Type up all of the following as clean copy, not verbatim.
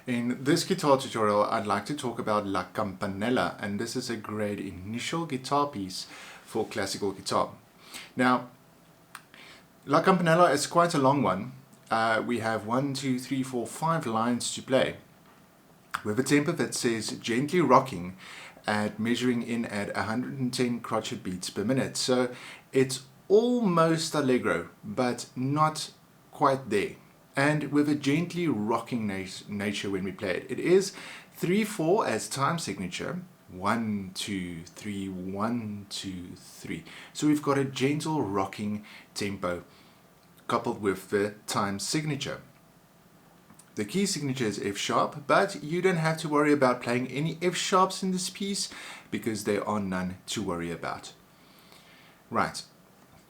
In this guitar tutorial, I'd like to talk about La Campanella, and this is a great initial guitar piece for classical guitar. Now, La Campanella is quite a long one. We have 1, 2, 3, 4, 5 lines to play, with a tempo that says gently rocking at measuring in at 110 crotchet beats per minute. So it's almost allegro, but not quite there. And with a gently rocking nature when we play it. It is 3/4 as time signature. 1, 2, 3, 1, 2, 3. So we've got a gentle rocking tempo coupled with the time signature. The key signature is F sharp, but you don't have to worry about playing any F sharps in this piece because there are none to worry about. Right.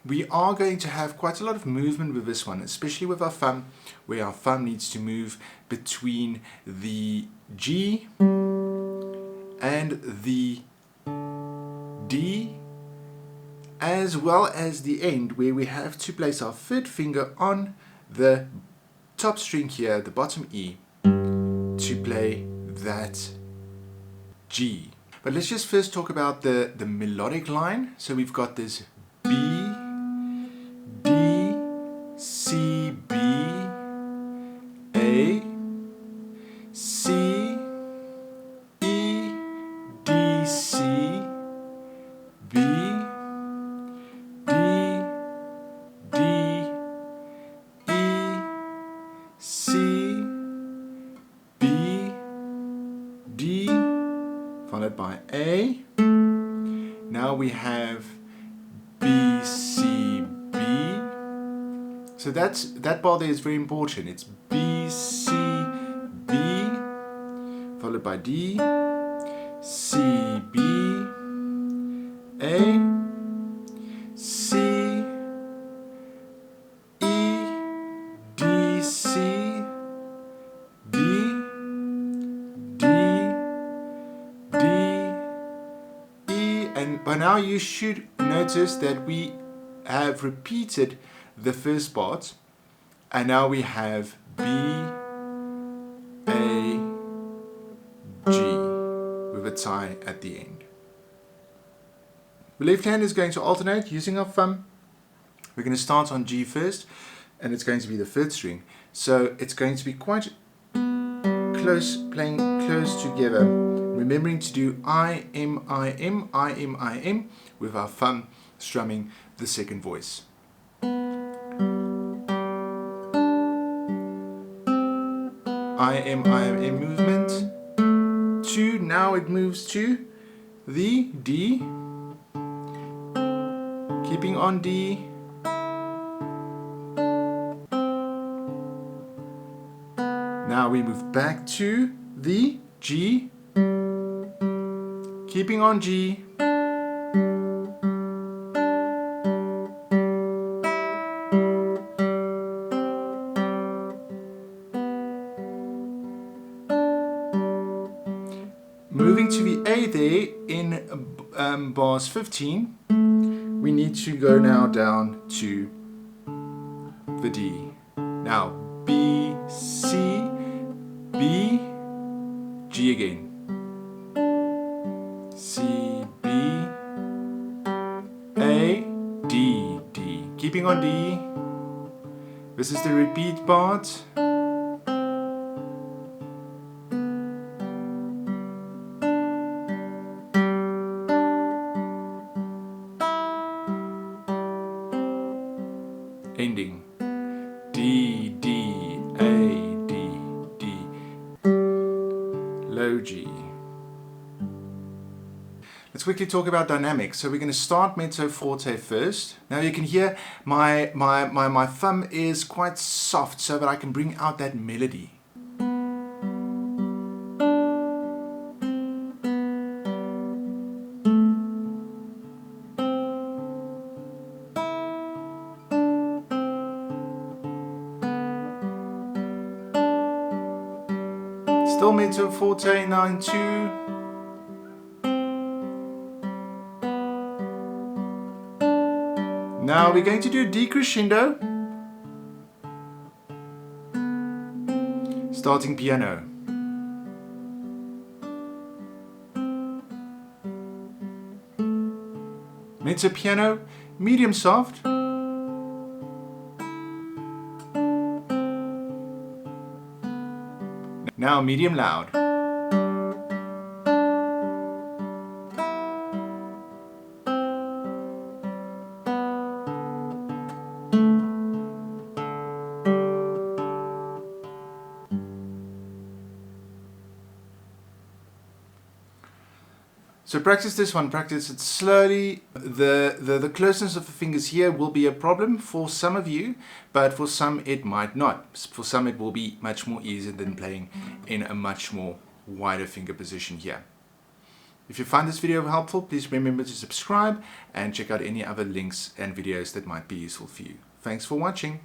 We are going to have quite a lot of movement with this one, especially with our thumb, where our thumb needs to move between the G and the D, as well as the end, where we have to place our third finger on the top string here, the bottom E, to play that G. But let's just first talk about the melodic line. So we've got this B, D, C, B, A, C, E, D, C, B, D, D, E, C, B, D, followed by A. Now we have B, C, B. So that bar there is very important. It's B, C, B, followed by D, C, B, A, C, E, D, C, B, D, D, E, and by now you should notice that we have repeated the first part, and now we have B, A, G with a tie at the end. The left hand is going to alternate using our thumb. We're going to start on G first, and it's going to be the third string. So it's going to be quite close, playing close together. Remembering to do I, M, I, M, I, M, I, M with our thumb strumming the second voice. I, M, movement. 2, now it moves to the D. Keeping on D. Now we move back to the G. Keeping on G. Moving to the A there in bars 15, we need to go now down to the D. Now B, C, B, G again. C, B, A, D, D. Keeping on D. This is the repeat part. Ending. D, D, A, D, D. Low G. Let's quickly talk about dynamics. So we're going to start mezzo forte first. Now you can hear my thumb is quite soft so that I can bring out that melody. Still mezzo forte, 9-2. Now we're going to do decrescendo, starting piano. Mezzo piano, medium soft. Now medium loud. So practice this one, practice it slowly. The closeness of the fingers here will be a problem for some of you, but for some it might not. For some it will be much more easier than playing in a much more wider finger position here. If you find this video helpful, please remember to subscribe and check out any other links and videos that might be useful for you. Thanks for watching.